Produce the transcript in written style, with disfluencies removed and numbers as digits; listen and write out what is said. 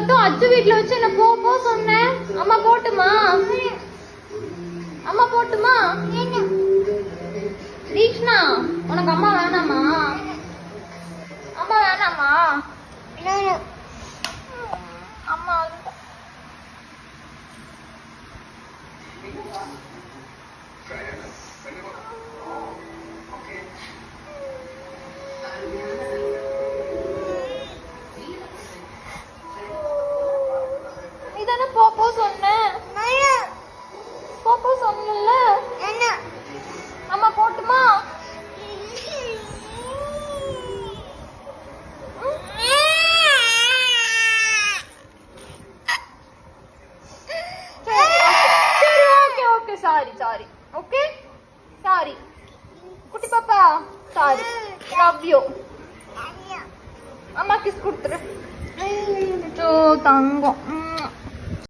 மட்டும் அச்சு வீட்டுல வச்சு என்ன போ சொன்னேன். அம்மா போட்டுமா? அம்மா போட்டுமா? தீக்ஷ்ணா உனக்கு அம்மா வேணாமா? அம்மா வேணாமா? அம்மா நீதானே போ சொன்னேன். போ சொன்னல. அம்மா போட்டுமா? சாரி ஓகே சாரி குட்டி பாப்பா சாரி லவ் யூ. அம்மா கிஸ் கொடுத்துரு. தங்கம்.